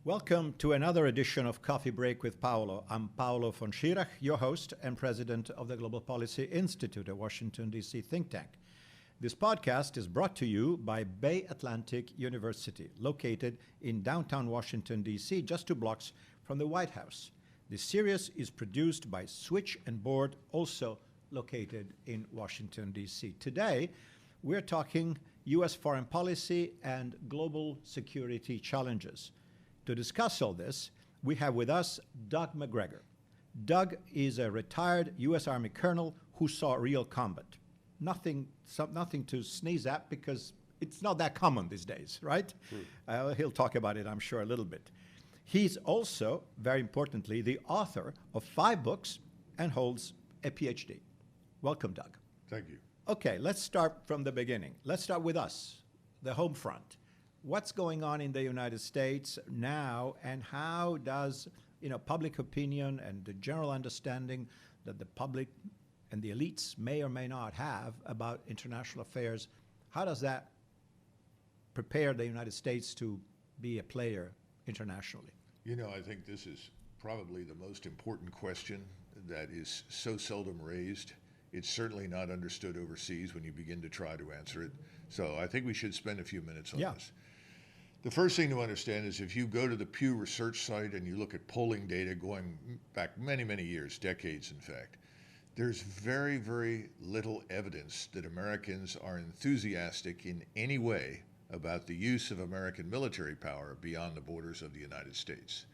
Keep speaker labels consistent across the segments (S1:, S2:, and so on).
S1: Welcome to another edition of Coffee Break with Paolo. I'm Paolo von Schirach, your host and president of the Global Policy Institute, a Washington, D.C. think tank. This podcast is brought to you by Bay Atlantic University, located in downtown Washington, D.C., just 2 blocks from the White House. This series is produced by Switch and Board, also located in Washington, D.C. Today, we're talking U.S. foreign policy and global security challenges. To discuss all this, we have with us Doug Macgregor. Doug is a retired U.S. Army colonel who saw real combat. Nothing to sneeze at because it's not that common these days, right? He'll talk about it, I'm sure, a little bit. He's also, very importantly, the author of 5 books and holds a PhD. Welcome, Doug.
S2: Thank you.
S1: Okay, let's start from the beginning. Let's start with us, the home front. What's going on in the United States now, and how does public opinion and the general understanding that the public and the elites may or may not have about international affairs, how does that prepare the United States to be a player internationally?
S2: I think this is probably the most important question that is so seldom raised. It's certainly not understood overseas when you begin to try to answer it. So I think we should spend a few minutes on this. The first thing to understand is if you go to the Pew Research site and you look at polling data going back many, many years, decades in fact, there's very, very little evidence that Americans are enthusiastic in any way about the use of American military power beyond the borders of the United States.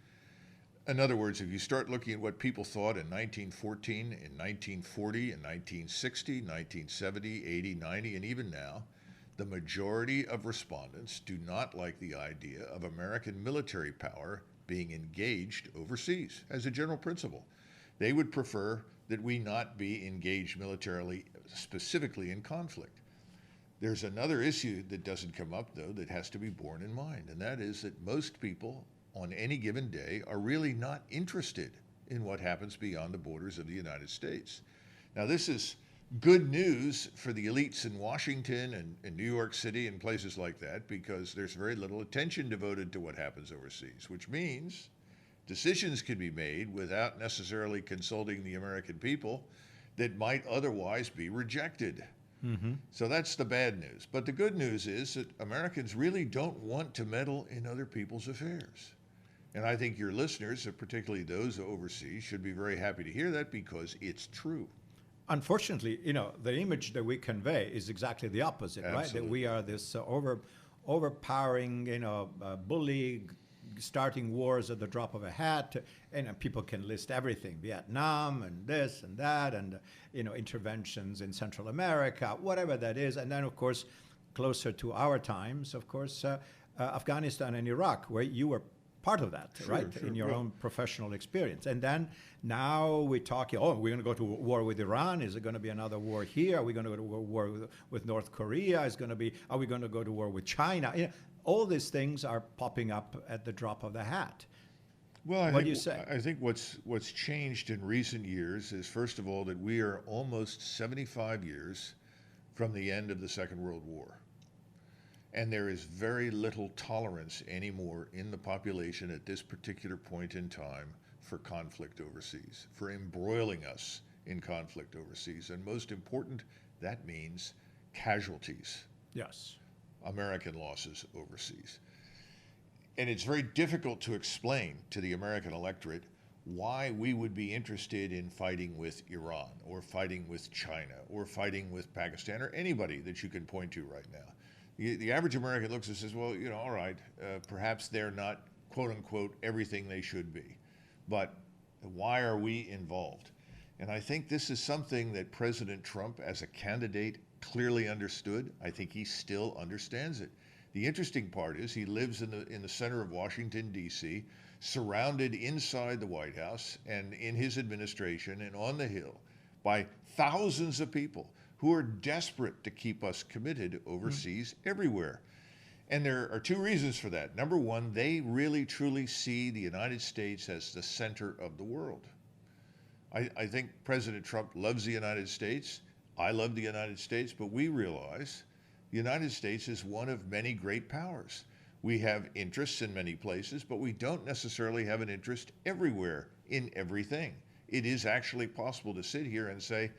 S2: In other words, if you start looking at what people thought in 1914, in 1940, in 1960, 1970, 80, 90, and even now, the majority of respondents do not like the idea of American military power being engaged overseas as a general principle. They would prefer that we not be engaged militarily, specifically in conflict. There's another issue that doesn't come up, though, that has to be borne in mind, and that is that most people on any given day are really not interested in what happens beyond the borders of the United States. Now, this is good news for the elites in Washington and New York City and places like that, because there's very little attention devoted to what happens overseas, which means decisions can be made without necessarily consulting the American people that might otherwise be rejected. So that's the bad news. But the good news is that Americans really don't want to meddle in other people's affairs. And I think your listeners, particularly those overseas, should be very happy to hear that because it's true.
S1: Unfortunately, the image that we convey is exactly the opposite,
S2: Absolutely.
S1: right? That we are this overpowering, bully, starting wars at the drop of a hat, and people can list everything: Vietnam and this and that, and interventions in Central America, whatever that is, and then of course, closer to our times, of course, Afghanistan and Iraq, where you were part of that, right?
S2: Sure.
S1: In your own professional experience. And then now we're talking, we're going to go to war with Iran. Is it going to be another war here? Are we going to go to war with North Korea? Are we going to go to war with China? All these things are popping up at the drop of the hat.
S2: Well,
S1: What do you say?
S2: I think what's changed in recent years is, first of all, that we are almost 75 years from the end of the Second World War. And there is very little tolerance anymore in the population at this particular point in time for conflict overseas, for embroiling us in conflict overseas. And most important, that means casualties.
S1: Yes.
S2: American losses overseas. And it's very difficult to explain to the American electorate why we would be interested in fighting with Iran or fighting with China or fighting with Pakistan or anybody that you can point to right now. The average American looks and says, well, all right, perhaps they're not, quote unquote, everything they should be. But why are we involved? And I think this is something that President Trump, as a candidate, clearly understood. I think he still understands it. The interesting part is he lives in the center of Washington, D.C., surrounded inside the White House and in his administration and on the Hill by thousands of people who are desperate to keep us committed overseas everywhere. And there are 2 reasons for that. Number one, they really truly see the United States as the center of the world. I think President Trump loves the United States. I love the United States, but we realize the United States is one of many great powers. We have interests in many places, but we don't necessarily have an interest everywhere in everything. It is actually possible to sit here and say,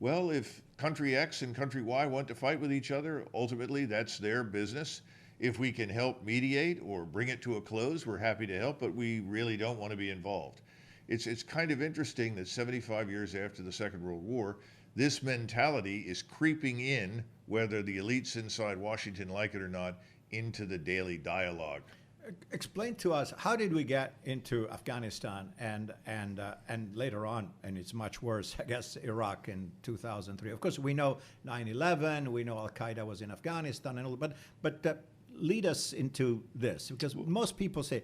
S2: well, if country X and country Y want to fight with each other, ultimately that's their business. If we can help mediate or bring it to a close, we're happy to help, but we really don't want to be involved. It's kind of interesting that 75 years after the Second World War, this mentality is creeping in, whether the elites inside Washington like it or not, into the daily dialogue.
S1: Explain to us, how did we get into Afghanistan and later on, and it's much worse, I guess, Iraq in 2003. Of course, we know 9/11, we know Al-Qaeda was in Afghanistan, and all, but lead us into this, because most people say,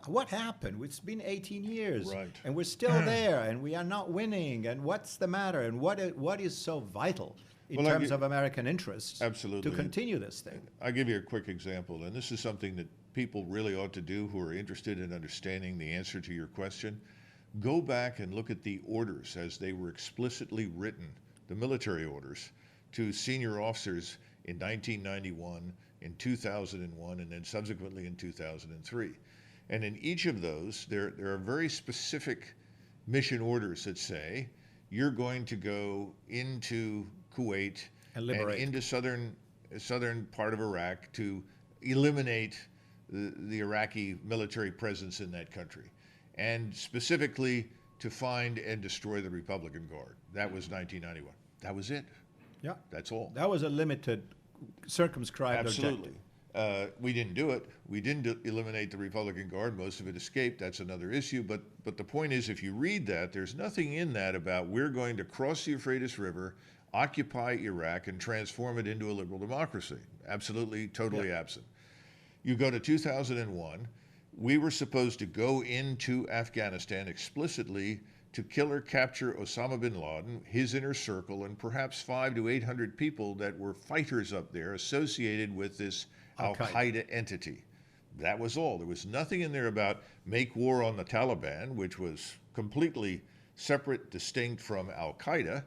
S1: what happened? It's been 18 years,
S2: right,
S1: and we're still there, and we are not winning, and what's the matter, and what is so vital in terms of American interests
S2: absolutely
S1: to continue this thing?
S2: I'll give you a quick example, and this is something that people really ought to do who are interested in understanding the answer to your question. Go back and look at the orders as they were explicitly written, the military orders, to senior officers in 1991, in 2001, and then subsequently in 2003. And in each of those, there are very specific mission orders that say, you're going to go into Kuwait and into southern part of Iraq to eliminate the Iraqi military presence in that country, and specifically to find and destroy the Republican Guard. That was 1991. That was it.
S1: Yeah.
S2: That's all.
S1: That was a limited, circumscribed
S2: Absolutely.
S1: objective.
S2: We didn't do it. We didn't eliminate the Republican Guard. Most of it escaped. That's another issue. But the point is, if you read that, there's nothing in that about we're going to cross the Euphrates River, occupy Iraq, and transform it into a liberal democracy. Absolutely, totally absent. You go to 2001, we were supposed to go into Afghanistan explicitly to kill or capture Osama bin Laden, his inner circle, and perhaps 500 to 800 people that were fighters up there associated with this Al-Qaeda entity. That was all. There was nothing in there about make war on the Taliban, which was completely separate, distinct from Al-Qaeda.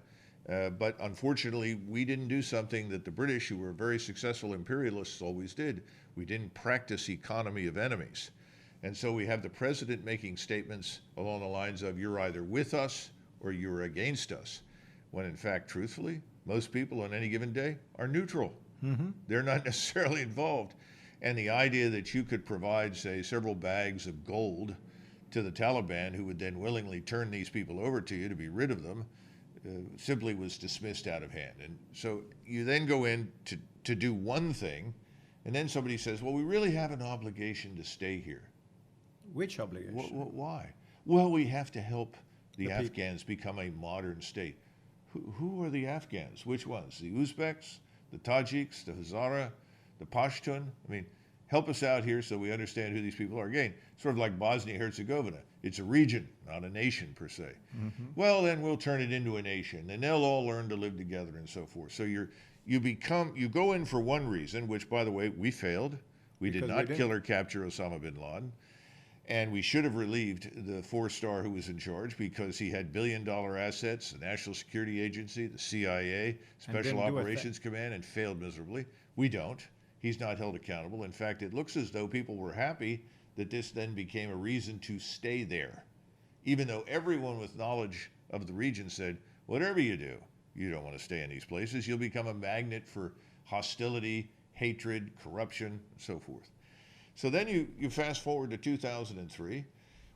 S2: But unfortunately, we didn't do something that the British, who were very successful imperialists, always did. We didn't practice economy of enemies. And so we have the president making statements along the lines of, you're either with us or you're against us, when in fact, truthfully, most people on any given day are neutral. Mm-hmm. They're not necessarily involved. And the idea that you could provide, say, several bags of gold to the Taliban, who would then willingly turn these people over to you to be rid of them, simply was dismissed out of hand. And so you then go in to do one thing, and then somebody says, well, we really have an obligation to stay here.
S1: Which obligation?
S2: Why? Well, we have to help the Afghans become a modern state. Who are the Afghans? Which ones? The Uzbeks, the Tajiks, the Hazara, the Pashtun? I mean, help us out here so we understand who these people are. Again, sort of like Bosnia-Herzegovina. It's a region, not a nation per se. Mm-hmm. Well, then we'll turn it into a nation, and they'll all learn to live together and so forth. So you go in for one reason, which, by the way, we failed. We did not kill or capture Osama bin Laden. And we should have relieved the four-star who was in charge, because he had billion-dollar assets, the National Security Agency, the CIA, Special Operations Command, and failed miserably. We don't. He's not held accountable. In fact, it looks as though people were happy that this then became a reason to stay there, even though everyone with knowledge of the region said, whatever you do, you don't want to stay in these places. You'll become a magnet for hostility, hatred, corruption, and so forth. So then you fast forward to 2003.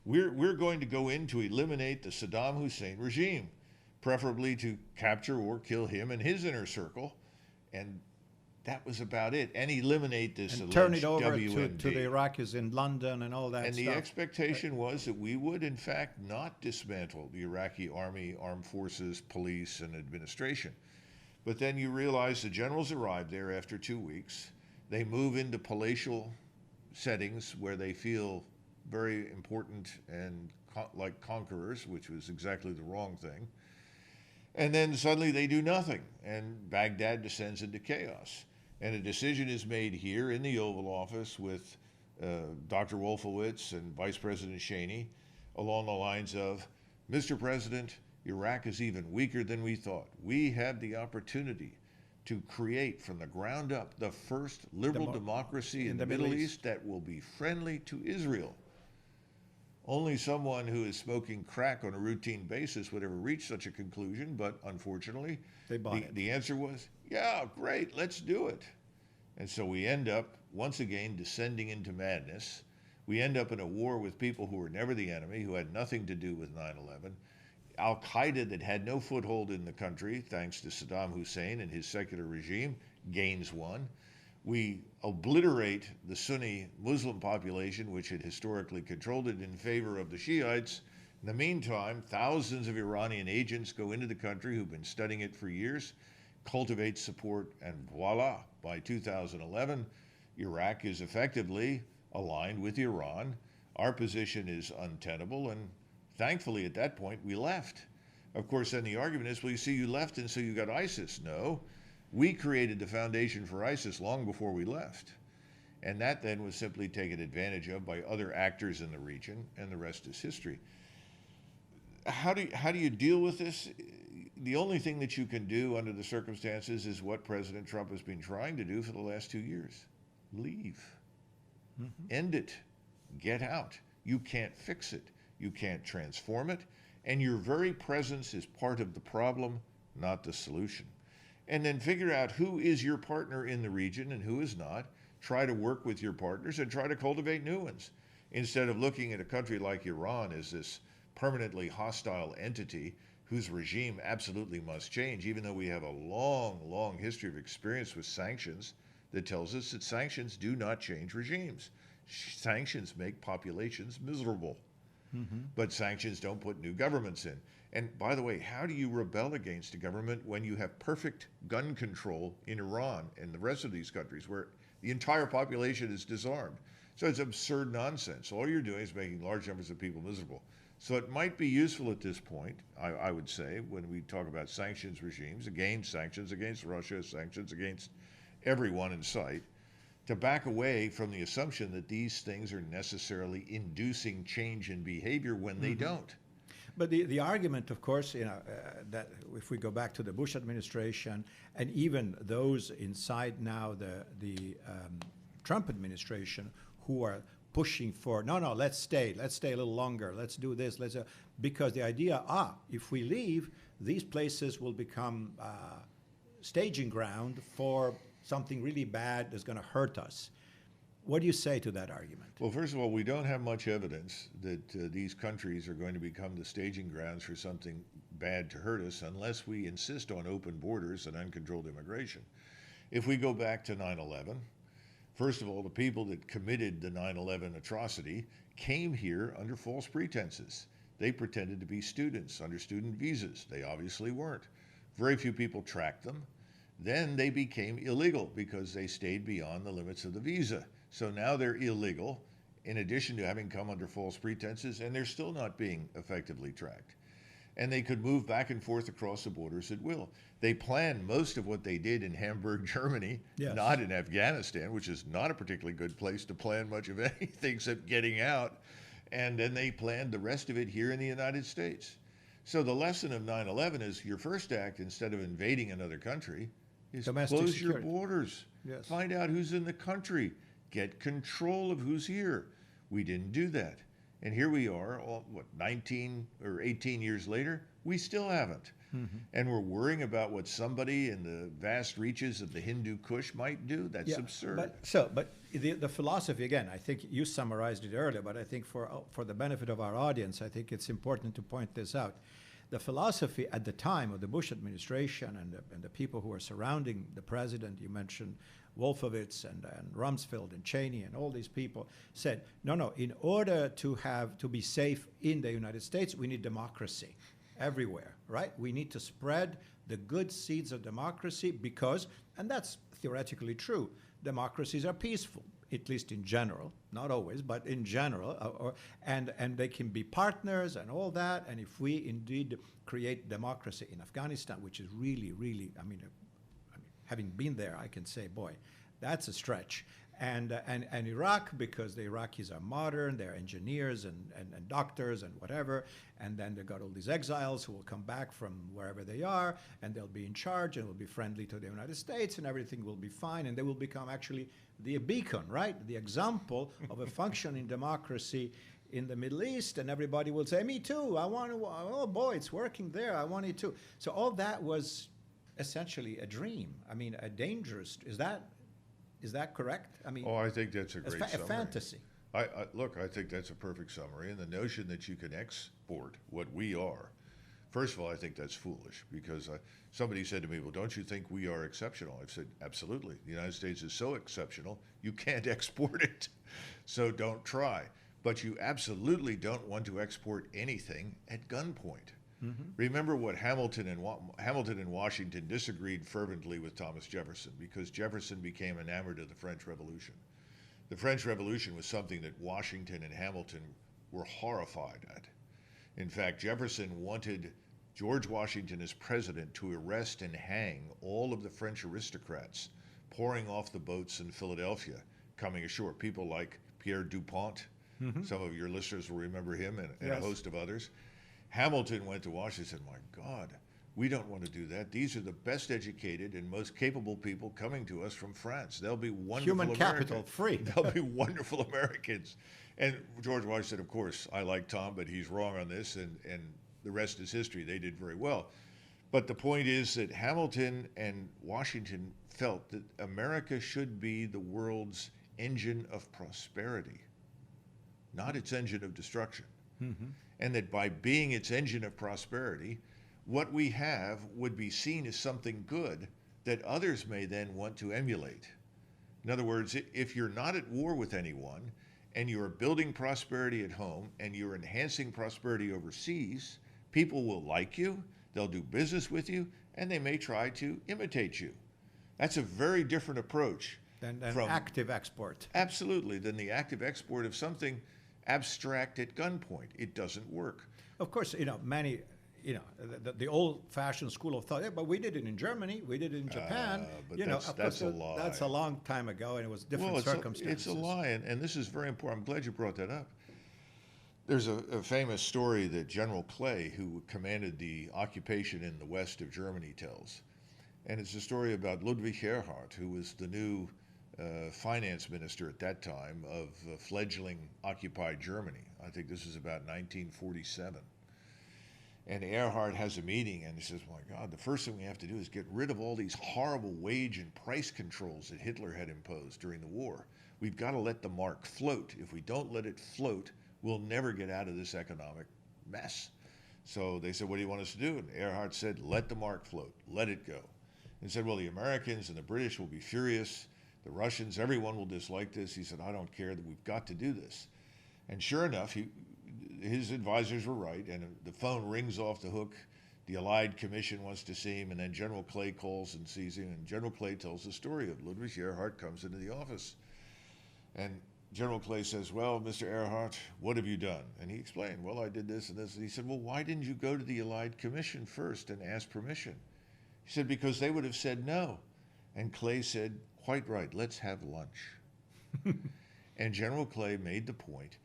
S2: We're going to go in to eliminate the Saddam Hussein regime, preferably to capture or kill him and his inner circle. And that was about it. And eliminate this
S1: and
S2: alleged
S1: turn it over
S2: WMD.
S1: to the Iraqis in London and all that
S2: and
S1: stuff.
S2: And the expectation was that we would, in fact, not dismantle the Iraqi army, armed forces, police, and administration. But then you realize the generals arrived there after 2 weeks. They move into palatial settings where they feel very important and like conquerors, which was exactly the wrong thing. And then suddenly they do nothing, and Baghdad descends into chaos. And a decision is made here in the Oval Office with Dr. Wolfowitz and Vice President Cheney along the lines of, Mr. President, Iraq is even weaker than we thought. We have the opportunity to create from the ground up the first liberal democracy in the Middle East that will be friendly to Israel. Only someone who is smoking crack on a routine basis would ever reach such a conclusion, but unfortunately, the answer was, yeah, great, let's do it. And so we end up, once again, descending into madness. We end up in a war with people who were never the enemy, who had nothing to do with 9/11. Al-Qaeda, that had no foothold in the country, thanks to Saddam Hussein and his secular regime, gains one. We obliterate the Sunni Muslim population, which had historically controlled it, in favor of the Shiites. In the meantime, thousands of Iranian agents go into the country who've been studying it for years, cultivate support, and voila, by 2011, Iraq is effectively aligned with Iran. Our position is untenable, and thankfully at that point we left. Of course, then the argument is, well, you see, you left and so you got ISIS. No. We created the foundation for ISIS long before we left. And that then was simply taken advantage of by other actors in the region, and the rest is history. How do you deal with this? The only thing that you can do under the circumstances is what President Trump has been trying to do for the last 2 years. Leave. End it. Get out. You can't fix it. You can't transform it. And your very presence is part of the problem, not the solution. And then figure out who is your partner in the region and who is not. Try to work with your partners and try to cultivate new ones, instead of looking at a country like Iran as this permanently hostile entity whose regime absolutely must change, even though we have a long, long history of experience with sanctions that tells us that sanctions do not change regimes. Sanctions make populations miserable, but sanctions don't put new governments in. And by the way, how do you rebel against a government when you have perfect gun control in Iran and the rest of these countries where the entire population is disarmed? So it's absurd nonsense. All you're doing is making large numbers of people miserable. So it might be useful at this point, I would say, when we talk about sanctions regimes, again, sanctions against Russia, sanctions against everyone in sight, to back away from the assumption that these things are necessarily inducing change in behavior when they don't.
S1: But the argument, of course, that if we go back to the Bush administration and even those inside now the Trump administration who are pushing for, no, let's stay a little longer, let's do this, because the idea, if we leave, these places will become staging ground for something really bad that's going to hurt us. What do you say to that argument?
S2: Well, first of all, we don't have much evidence that these countries are going to become the staging grounds for something bad to hurt us unless we insist on open borders and uncontrolled immigration. If we go back to 9/11, first of all, the people that committed the 9/11 atrocity came here under false pretenses. They pretended to be students under student visas. They obviously weren't. Very few people tracked them. Then they became illegal because they stayed beyond the limits of the visa. So now they're illegal, in addition to having come under false pretenses, and they're still not being effectively tracked. And they could move back and forth across the borders at will. They planned most of what they did in Hamburg, Germany, not in Afghanistan, which is not a particularly good place to plan much of anything except getting out. And then they planned the rest of it here in the United States. So the lesson of 9/11 is your first act, instead of invading another country, is close your borders. Find out who's in the country. Get control of who's here. We didn't do that. And here we are, 19 or 18 years later, we still haven't. And we're worrying about what somebody in the vast reaches of the Hindu Kush might do. That's absurd.
S1: But the philosophy, again, I think you summarized it earlier, but I think for the benefit of our audience, I think it's important to point this out. The philosophy at the time of the Bush administration and the people who were surrounding the president, you mentioned Wolfowitz and Rumsfeld and Cheney and all these people, said, no, in order to be safe in the United States, we need democracy everywhere, right? We need to spread the good seeds of democracy because, and that's theoretically true, democracies are peaceful, at least in general, not always, but in general, and they can be partners and all that. And if we indeed create democracy in Afghanistan, which is really, really, I mean, having been there, I can say, boy, that's a stretch. and Iraq, because the Iraqis are modern, they're engineers and doctors and whatever, and then they've got all these exiles who will come back from wherever they are, and they'll be in charge and will be friendly to the United States, and everything will be fine, and they will become actually the beacon, right? The example of a functioning democracy in the Middle East, and everybody will say, me too, I want to, oh boy, it's working there, I want it too. So all that was essentially a dream. I mean, a dangerous, is that correct? I mean,
S2: Oh, I think that's a great
S1: a
S2: summary.
S1: fantasy.
S2: Look, I think that's a perfect summary. And the notion that you can export what we are, first of all, I think that's foolish, because somebody said to me, well, don't you think we are exceptional? I've said, absolutely. The United States is so exceptional, you can't export it. So don't try. But you absolutely don't want to export anything at gunpoint. Remember what Hamilton and Washington disagreed fervently with Thomas Jefferson, because Jefferson became enamored of the French Revolution. The French Revolution was something that Washington and Hamilton were horrified at. In fact, Jefferson wanted George Washington as president to arrest and hang all of the French aristocrats pouring off the boats in Philadelphia, coming ashore. People like Pierre Dupont. Some of your listeners will remember him, and
S1: Yes.
S2: a host of others. Hamilton went to Washington and said, my God, we don't want to do that. These are the best educated and most capable people coming to us from France. They'll be wonderful
S1: Human capital,
S2: Americans.
S1: free.
S2: They'll be wonderful Americans. And George Washington said, of course, I like Tom, but he's wrong on this, and the rest is history. They did very well. But the point is that Hamilton and Washington felt that America should be the world's engine of prosperity, not its engine of destruction. And that by being its engine of prosperity, what we have would be seen as something good that others may then want to emulate. In other words, if you're not at war with anyone and you're building prosperity at home and you're enhancing prosperity overseas, people will like you, they'll do business with you, and they may try to imitate you. That's a very different approach
S1: Than
S2: from
S1: active export.
S2: absolutely than the active export of something abstract at gunpoint. It doesn't work.
S1: Of course, many, the old-fashioned school of thought, yeah, but we did it in Germany, we did it in Japan.
S2: But
S1: of
S2: that's
S1: course,
S2: a lie.
S1: That's a long time ago, and it was different
S2: Well,
S1: circumstances.
S2: it's a lie, and this is very important. I'm glad you brought that up. There's a famous story that General Clay, who commanded the occupation in the west of Germany, tells. And it's a story about Ludwig Erhard, who was the new finance minister at that time of fledgling occupied Germany. I think this is about 1947. And Erhard has a meeting and he says, my God, the first thing we have to do is get rid of all these horrible wage and price controls that Hitler had imposed during the war. We've got to let the mark float. If we don't let it float, we'll never get out of this economic mess. So they said, what do you want us to do? And Erhard said, let the mark float, let it go. And said, well, the Americans and the British will be furious. The Russians, everyone will dislike this. He said, I don't care, that we've got to do this. And sure enough, his advisors were right, and the phone rings off the hook. The Allied Commission wants to see him, and then General Clay calls and sees him, and General Clay tells the story of Ludwig Erhard comes into the office. And General Clay says, well, Mr. Erhard, what have you done? And he explained, well, I did this and this. And he said, well, why didn't you go to the Allied Commission first and ask permission? He said, because they would have said no. And Clay said, quite right, let's have lunch. And General Clay made the point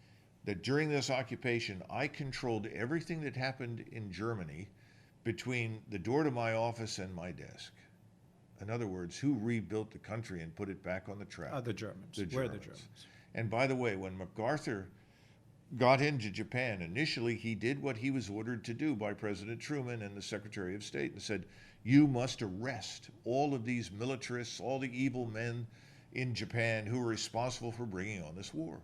S2: that during this occupation, I controlled everything that happened in Germany between the door to my office and my desk. In other words, who rebuilt the country and put it back on the track?
S1: The Germans.
S2: The
S1: We're the
S2: Germans.
S1: Germans.
S2: And by the way, when MacArthur got into Japan, initially he did what he was ordered to do by President Truman and the Secretary of State and said, you must arrest all of these militarists, all the evil men in Japan who are responsible for bringing on this war.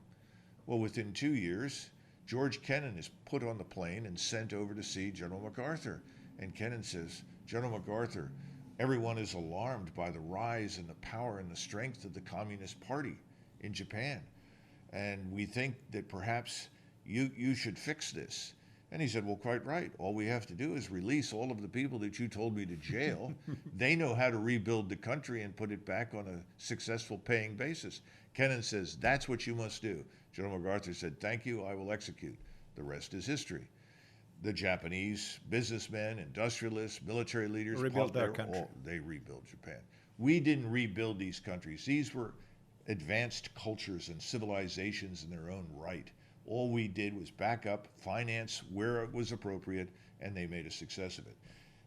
S2: Well, within 2 years, George Kennan is put on the plane and sent over to see General MacArthur. And Kennan says, General MacArthur, everyone is alarmed by the rise and the power and the strength of the Communist Party in Japan. And we think that perhaps you should fix this. And he said, well, quite right. All we have to do is release all of the people that you told me to jail. They know how to rebuild the country and put it back on a successful paying basis. Kennan says, that's what you must do. General MacArthur said, thank you, I will execute. The rest is history. The Japanese businessmen, industrialists, military leaders,
S1: Rebuilt their country.
S2: they rebuilt Japan. We didn't rebuild these countries. These were advanced cultures and civilizations in their own right. All we did was back up, finance where it was appropriate, and they made a success of it.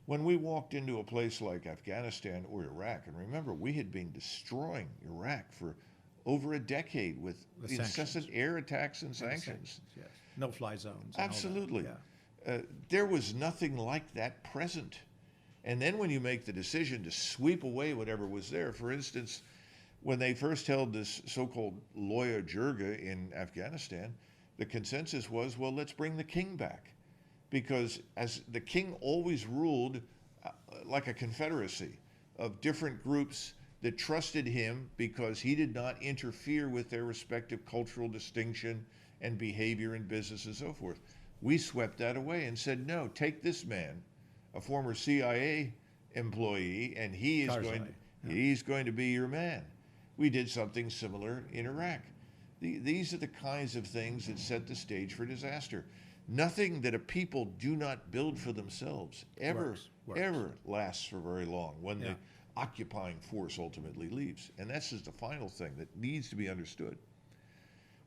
S2: When we walked into a place like Afghanistan or Iraq, and remember, we had been destroying Iraq for over a decade with incessant air attacks and sanctions.
S1: Yes. No-fly zones.
S2: Absolutely. There was nothing like that present. And then when you make the decision to sweep away whatever was there, for instance, when they first held this so-called Loya Jirga in Afghanistan, the consensus was, well, let's bring the king back. Because as the king always ruled like a confederacy of different groups that trusted him because he did not interfere with their respective cultural distinction and behavior in business and so forth. We swept that away and said, no, take this man, a former CIA employee, and he's going to be your man. We did something similar in Iraq. These are the kinds of things that set the stage for disaster. Nothing that a people do not build for themselves ever lasts for very long when the occupying force ultimately leaves. And that's just the final thing that needs to be understood.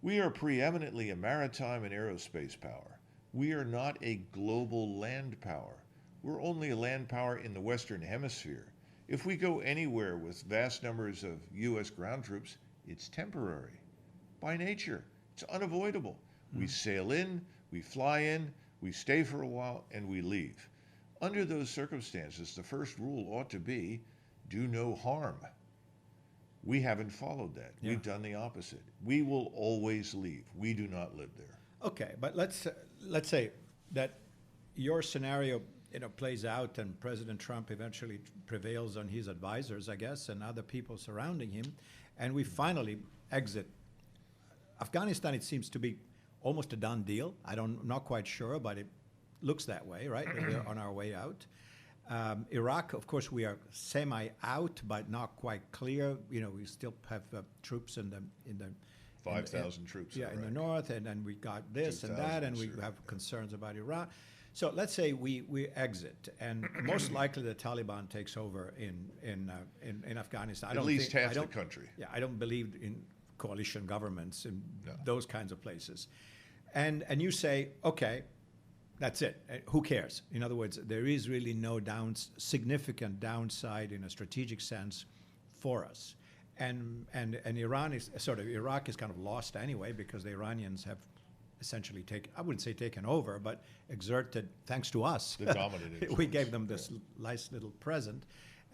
S2: We are preeminently a maritime and aerospace power. We are not a global land power. We're only a land power in the Western Hemisphere. If we go anywhere with vast numbers of U.S. ground troops, it's temporary. By nature, it's unavoidable. We sail in, we fly in, we stay for a while, and we leave. Under those circumstances, the first rule ought to be, do no harm. We haven't followed that. Yeah. We've done the opposite. We will always leave. We do not live there.
S1: Okay, but let's say that your scenario plays out and President Trump eventually prevails on his advisors, I guess, and other people surrounding him, and we finally exit Afghanistan. It seems to be almost a done deal. I'm not quite sure, but it looks that way, right? We're on our way out. Iraq, of course, we are semi-out, but not quite clear. We still have troops in the
S2: 5,000 troops.
S1: Yeah, in the north, and then we got this and that, and we have concerns about Iran. So let's say we exit, and most likely the Taliban takes over in Afghanistan.
S2: At least half the country.
S1: Yeah, I don't believe in coalition governments in those kinds of places. And you say, okay, that's it. Who cares? In other words, there is really no significant downside in a strategic sense for us. And Iraq is kind of lost anyway, because the Iranians have essentially I wouldn't say taken over, but exerted, thanks to us.
S2: The dominant influence.
S1: We gave them this nice little present.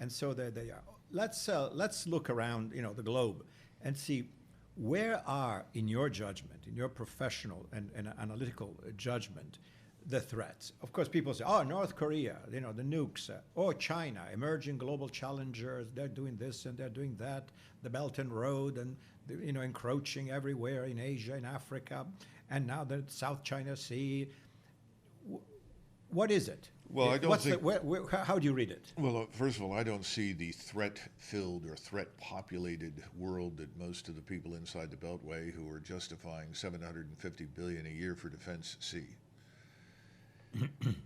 S1: And so there they are. Let's look around, the globe and see where are, in your judgment, in your professional and analytical judgment, the threats. Of course, people say, North Korea, the nukes, or China, emerging global challengers, they're doing this and they're doing that, the Belt and Road, and encroaching everywhere in Asia, in Africa, and now the South China Sea. What is it?
S2: Well, I don't think...
S1: how do you read it?
S2: Well, first of all, I don't see the threat-filled or threat-populated world that most of the people inside the Beltway who are justifying $750 billion a year for defense see.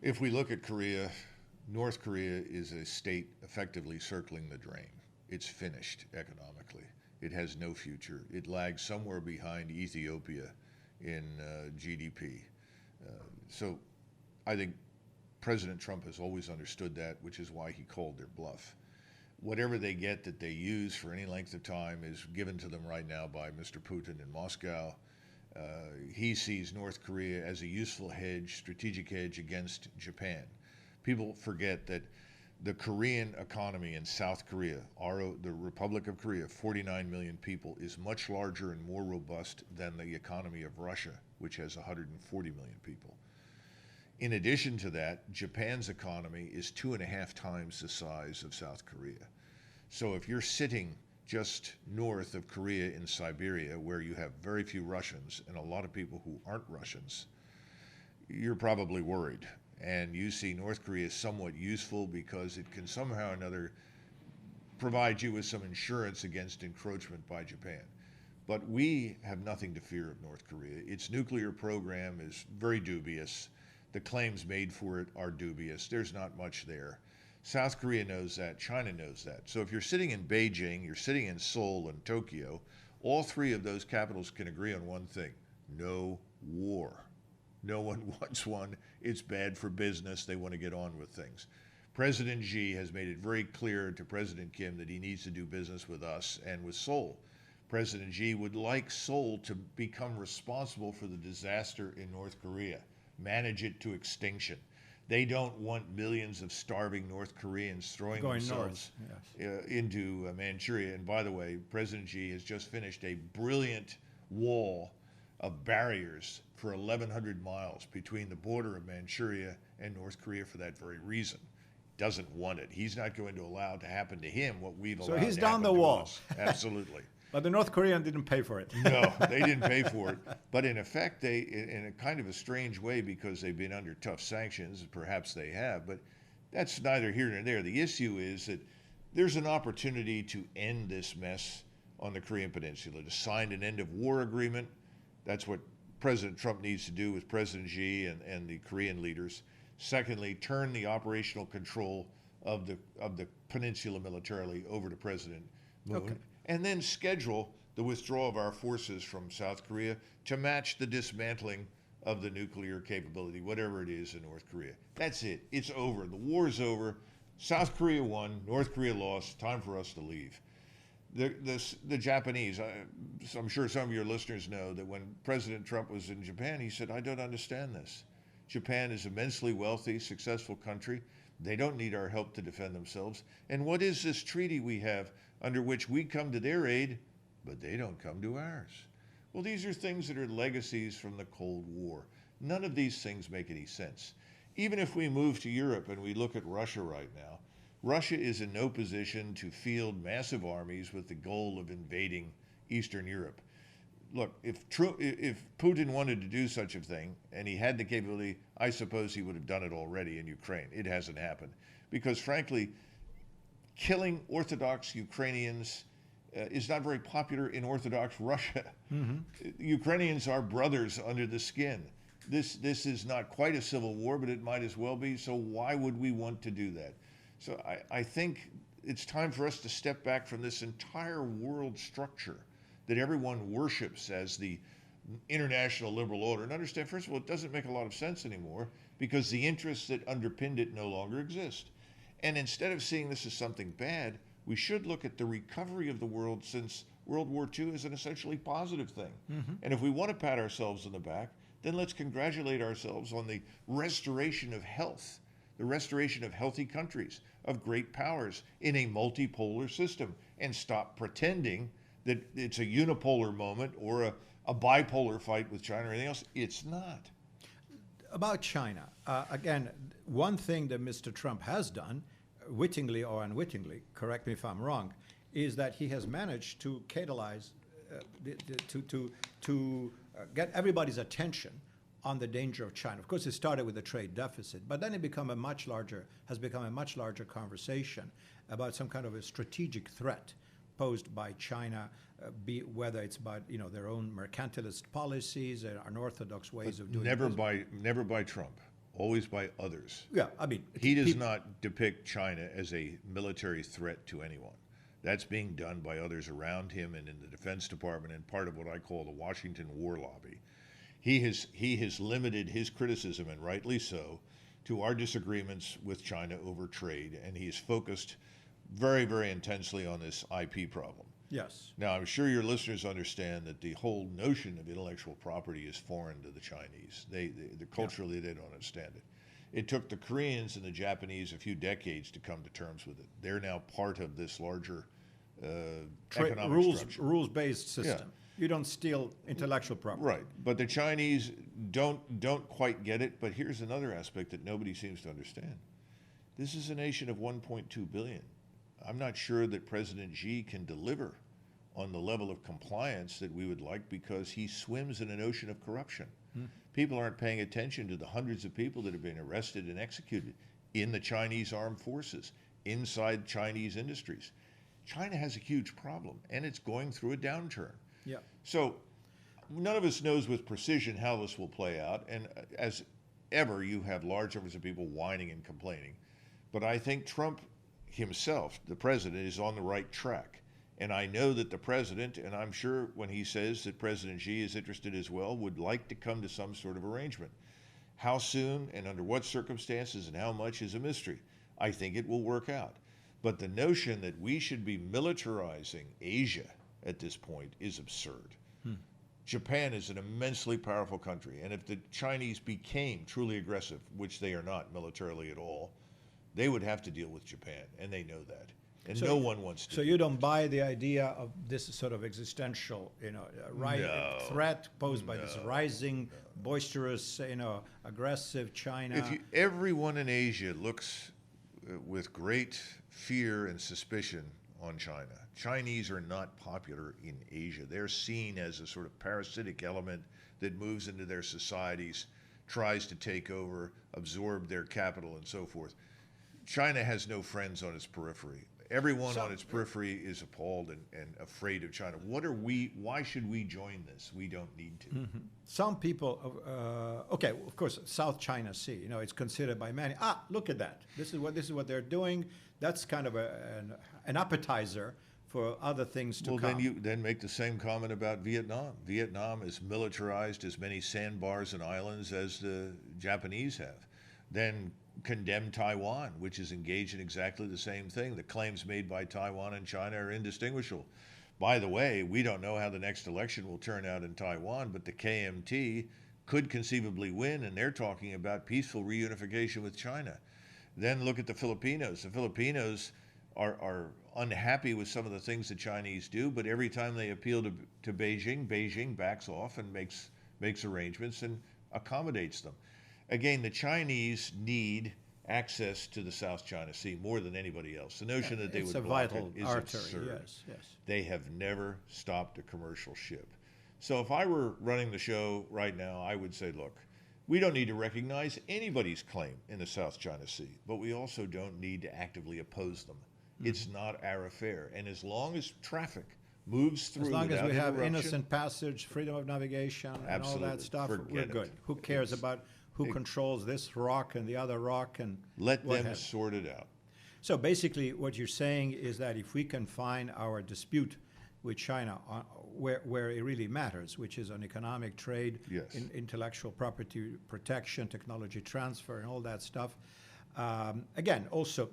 S2: If we look at Korea, North Korea is a state effectively circling the drain. It's finished economically. It has no future. It lags somewhere behind Ethiopia in GDP. So I think President Trump has always understood that, which is why he called their bluff. Whatever they get that they use for any length of time is given to them right now by Mr. Putin in Moscow. He sees North Korea as a useful hedge, strategic hedge against Japan. People forget that the Korean economy in South Korea, the Republic of Korea, 49 million people, is much larger and more robust than the economy of Russia, which has 140 million people. In addition to that, Japan's economy is 2.5 times the size of South Korea. So if you're sitting just north of Korea in Siberia, where you have very few Russians and a lot of people who aren't Russians, you're probably worried. And you see North Korea as somewhat useful because it can somehow or another provide you with some insurance against encroachment by Japan. But we have nothing to fear of North Korea. Its nuclear program is very dubious. The claims made for it are dubious. There's not much there. South Korea knows that. China knows that. So if you're sitting in Beijing, you're sitting in Seoul and Tokyo, all three of those capitals can agree on one thing: no war. No one wants one. It's bad for business. They want to get on with things. President Xi has made it very clear to President Kim that he needs to do business with us and with Seoul. President Xi would like Seoul to become responsible for the disaster in North Korea, manage it to extinction. They don't want millions of starving North Koreans throwing themselves into Manchuria. And by the way, President Xi has just finished a brilliant wall of barriers for 1,100 miles between the border of Manchuria and North Korea for that very reason. Doesn't want it. He's not going to allow to happen to him what we've allowed to happen to us.
S1: So he's down the wall.
S2: Absolutely.
S1: But the North Korean didn't pay for it.
S2: No, they didn't pay for it. But in effect, they, in a kind of a strange way, because they've been under tough sanctions, perhaps they have, but that's neither here nor there. The issue is that there's an opportunity to end this mess on the Korean Peninsula, to sign an end of war agreement. That's what President Trump needs to do with President Xi and the Korean leaders. Secondly, turn the operational control of the peninsula militarily over to President Moon. Okay. And then schedule the withdrawal of our forces from South Korea to match the dismantling of the nuclear capability, whatever it is in North Korea. That's it. It's over. The war is over. South Korea won. North Korea lost. Time for us to leave. The Japanese, I'm sure some of your listeners know that when President Trump was in Japan, he said, I don't understand this. Japan is an immensely wealthy, successful country. They don't need our help to defend themselves. And what is this treaty we have under which we come to their aid, but they don't come to ours? Well, these are things that are legacies from the Cold War. None of these things make any sense. Even if we move to Europe and we look at Russia right now, Russia is in no position to field massive armies with the goal of invading Eastern Europe. Look, if Putin wanted to do such a thing, and he had the capability, I suppose he would have done it already in Ukraine. It hasn't happened. Because frankly, killing Orthodox Ukrainians is not very popular in Orthodox Russia. Mm-hmm. Ukrainians are brothers under the skin. This is not quite a civil war, but it might as well be. So why would we want to do that? So I think it's time for us to step back from this entire world structure that everyone worships as the international liberal order, and understand, first of all, it doesn't make a lot of sense anymore because the interests that underpinned it no longer exist. And instead of seeing this as something bad, we should look at the recovery of the world since World War II as an essentially positive thing. Mm-hmm. And if we want to pat ourselves on the back, then let's congratulate ourselves on the restoration of health, the restoration of healthy countries, of great powers in a multipolar system, and stop pretending that it's a unipolar moment or a bipolar fight with China or anything else. It's not.
S1: About China, again, one thing that Mr. Trump has done, wittingly or unwittingly, correct me if I'm wrong, is that he has managed to catalyze, to get everybody's attention on the danger of China. Of course, it started with a trade deficit, but then it has become a much larger conversation about some kind of a strategic threat posed by China, whether it's about their own mercantilist policies and unorthodox ways of doing business.
S2: Never by Trump, always by others.
S1: Yeah, I mean,
S2: he does not depict China as a military threat to anyone. That's being done by others around him and in the Defense Department and part of what I call the Washington war lobby. He has limited his criticism, and rightly so, to our disagreements with China over trade, and he's focused very, very intensely on this IP problem.
S1: Yes.
S2: Now, I'm sure your listeners understand that the whole notion of intellectual property is foreign to the Chinese. Culturally, they don't understand it. It took the Koreans and the Japanese a few decades to come to terms with it. They're now part of this larger economic structure.
S1: Rules-based system. Yeah. You don't steal intellectual property.
S2: Right, but the Chinese don't quite get it. But here's another aspect that nobody seems to understand. This is a nation of 1.2 billion. I'm not sure that President Xi can deliver on the level of compliance that we would like because he swims in an ocean of corruption. People aren't paying attention to the hundreds of people that have been arrested and executed in the Chinese armed forces, inside Chinese industries. China has a huge problem, and it's going through a downturn.
S1: Yeah.
S2: So none of us knows with precision how this will play out, and as ever, you have large numbers of people whining and complaining. But I think Trump himself, the president, is on the right track. And I know that the president, and I'm sure when he says that President Xi is interested as well, would like to come to some sort of arrangement. How soon and under what circumstances and how much is a mystery. I think it will work out. But the notion that we should be militarizing Asia at this point is absurd. Japan is an immensely powerful country, and if the Chinese became truly aggressive, which they are not militarily at all, they would have to deal with Japan, and they know that. And no one wants to.
S1: So you don't buy the idea of this sort of existential, threat posed by this rising, boisterous, aggressive China?
S2: Everyone in Asia looks with great fear and suspicion on China. Chinese are not popular in Asia. They're seen as a sort of parasitic element that moves into their societies, tries to take over, absorb their capital, and so forth. China has no friends on its periphery. Everyone on its periphery is appalled and afraid of China. Why should we join this? We don't need to.
S1: Mm-hmm. Some people, of course, South China Sea, it's considered by many, look at that. This is what they're doing. That's kind of an appetizer for other things to come.
S2: Well, then make the same comment about Vietnam. Vietnam is militarized as many sandbars and islands as the Japanese have. Then condemn Taiwan, which is engaged in exactly the same thing. The claims made by Taiwan and China are indistinguishable. By the way, we don't know how the next election will turn out in Taiwan, but the KMT could conceivably win, and they're talking about peaceful reunification with China. Then look at the Filipinos. The Filipinos are unhappy with some of the things the Chinese do, but every time they appeal to Beijing, Beijing backs off and makes arrangements and accommodates them. Again, the Chinese need access to the South China Sea more than anybody else. The notion that they would block it is absurd.
S1: Yes.
S2: They have never stopped a commercial ship. So if I were running the show right now, I would say, look, we don't need to recognize anybody's claim in the South China Sea, but we also don't need to actively oppose them. It's not our affair. And as long as traffic moves through,
S1: as long as we have
S2: interruption,
S1: innocent passage, freedom of navigation, and all that stuff, we're good. Who cares about who controls this rock and the other rock, and
S2: let them sort it out.
S1: So basically what you're saying is that if we can find our dispute with China where it really matters, which is on economic trade, intellectual property protection, technology transfer, and all that stuff. Again, also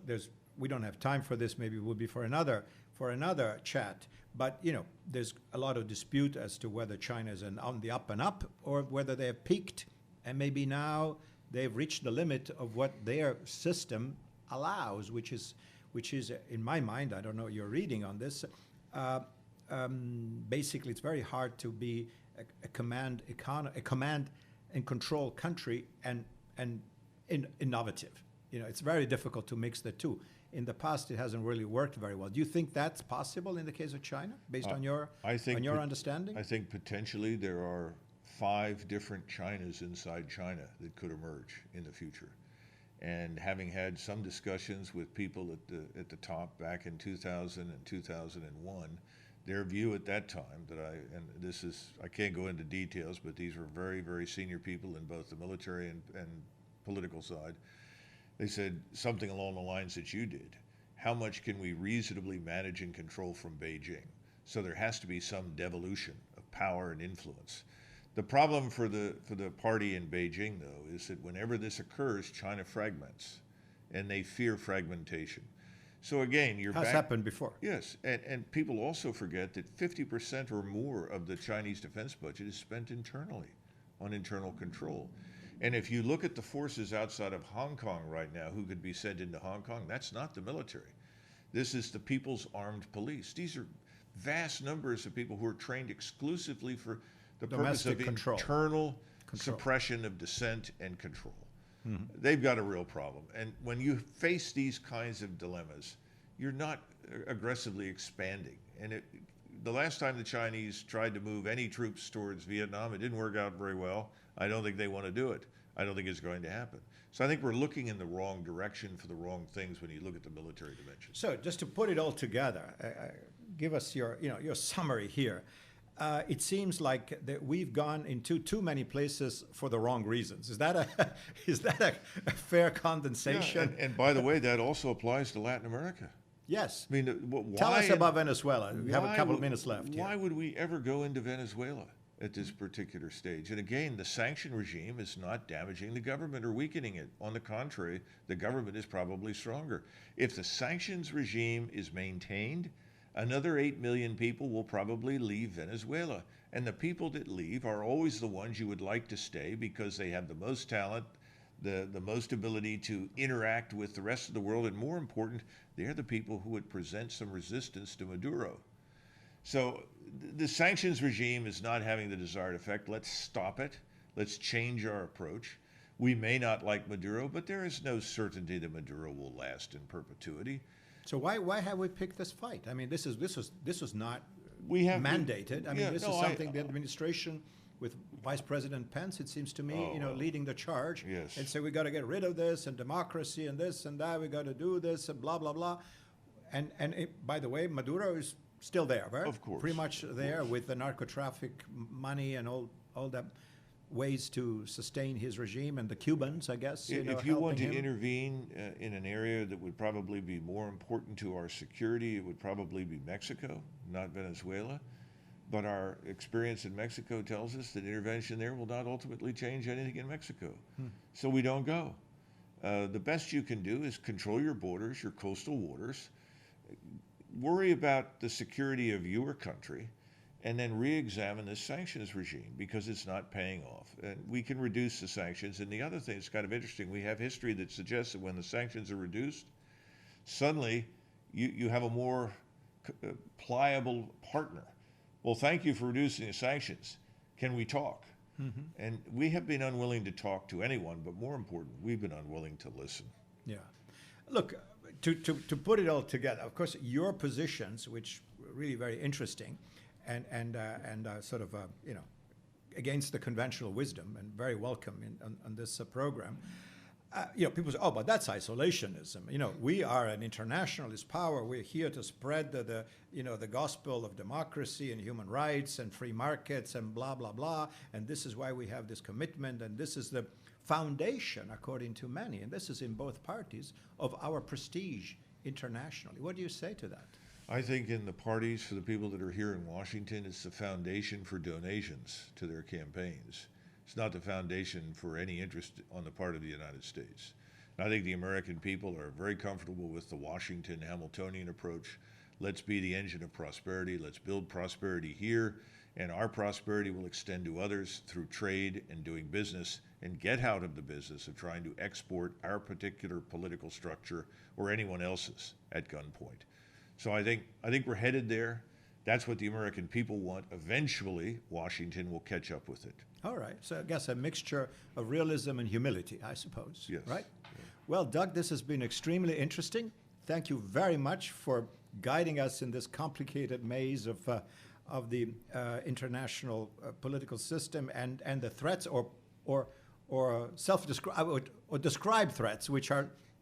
S1: we don't have time for this. Maybe it will be for another chat. But there's a lot of dispute as to whether China is on the up and up, or whether they have peaked, and maybe now they've reached the limit of what their system allows, which is in my mind, I don't know your reading on this. Basically, it's very hard to be a command and control country and innovative. It's very difficult to mix the two. In the past, it hasn't really worked very well. Do you think that's possible in the case of China, based on your understanding?
S2: I think potentially there are 5 different Chinas inside China that could emerge in the future. And having had some discussions with people at the top back in 2000 and 2001, their view at that time I can't go into details, but these were very, very senior people in both the military and political side. They said something along the lines that you did. How much can we reasonably manage and control from Beijing? So there has to be some devolution of power and influence. The problem for the party in Beijing, though, is that whenever this occurs, China fragments, and they fear fragmentation. So again,
S1: has happened before.
S2: Yes, and people also forget that 50% or more of the Chinese defense budget is spent internally on internal control. And if you look at the forces outside of Hong Kong right now who could be sent into Hong Kong, that's not the military. This is the People's Armed Police. These are vast numbers of people who are trained exclusively for the purpose of internal suppression of dissent and control. Mm-hmm. They've got a real problem. And when you face these kinds of dilemmas, you're not aggressively expanding. And the last time the Chinese tried to move any troops towards Vietnam, it didn't work out very well. I don't think they want to do it. I don't think it's going to happen. So I think we're looking in the wrong direction for the wrong things when you look at the military dimension.
S1: So just to put it all together, give us your summary here. It seems like that we've gone into too many places for the wrong reasons. Is that a fair condensation?
S2: Yeah, and by the way, that also applies to Latin America.
S1: Yes.
S2: I mean, why?
S1: Tell us about Venezuela. We have a couple of minutes left
S2: Why
S1: here.
S2: would we ever go into Venezuela at this particular stage? And again, the sanction regime is not damaging the government or weakening it. On the contrary, the government is probably stronger. If the sanctions regime is maintained, another 8 million people will probably leave Venezuela. And the people that leave are always the ones you would like to stay because they have the most talent, the most ability to interact with the rest of the world, and more important, they're the people who would present some resistance to Maduro. So the sanctions regime is not having the desired effect. Let's stop it. Let's change our approach. We may not like Maduro, but there is no certainty that Maduro will last in perpetuity.
S1: So why have we picked this fight? I mean, this was not mandated. I mean,
S2: yeah,
S1: this
S2: no,
S1: is something the administration, with Vice President Pence, it seems to me, leading the charge,
S2: yes.
S1: and say we got to get rid of this and democracy and this and that. We got to do this and blah blah blah. And by the way, Maduro is still there, right?
S2: Of course,
S1: pretty much there with the narco traffic money and all the ways to sustain his regime, and the Cubans, I guess.
S2: If you want to intervene in an area that would probably be more important to our security, it would probably be Mexico, not Venezuela. But our experience in Mexico tells us that intervention there will not ultimately change anything in Mexico. So we don't go. The best you can do is control your borders, your coastal waters, worry about the security of your country, and then re-examine this sanctions regime because it's not paying off. And we can reduce the sanctions. And the other thing that's kind of interesting, we have history that suggests that when the sanctions are reduced, suddenly you have a more pliable partner. Well, thank you for reducing the sanctions. Can we talk? Mm-hmm. And we have been unwilling to talk to anyone, but more important, we've been unwilling to listen.
S1: Yeah. Look, to put it all together, of course, your positions, which are really very interesting, and sort of against the conventional wisdom and very welcome on this program. People say, oh, but that's isolationism. We are an internationalist power. We're here to spread the gospel of democracy and human rights and free markets and blah, blah, blah. And this is why we have this commitment. And this is the foundation, according to many, and this is in both parties, of our prestige internationally. What do you say to that?
S2: I think in the parties, for the people that are here in Washington, it's the foundation for donations to their campaigns. It's not the foundation for any interest on the part of the United States. And I think the American people are very comfortable with the Washington Hamiltonian approach. Let's be the engine of prosperity. Let's build prosperity here, and our prosperity will extend to others through trade and doing business, and get out of the business of trying to export our particular political structure or anyone else's at gunpoint. So I think we're headed there. That's what the American people want. Eventually, Washington will catch up with it.
S1: All right. So I guess a mixture of realism and humility, I suppose.
S2: Yes.
S1: Right?
S2: Yeah.
S1: Well, Doug, this has been extremely interesting. Thank you very much for guiding us in this complicated maze of the international political system and the threats or self-described or described threats, which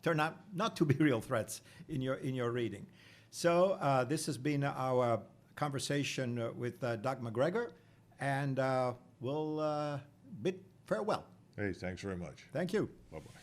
S1: turn out not to be real threats in your reading. So this has been our conversation with Doug Macgregor, and we'll bid farewell.
S2: Hey, thanks very much.
S1: Thank you.
S2: Bye-bye.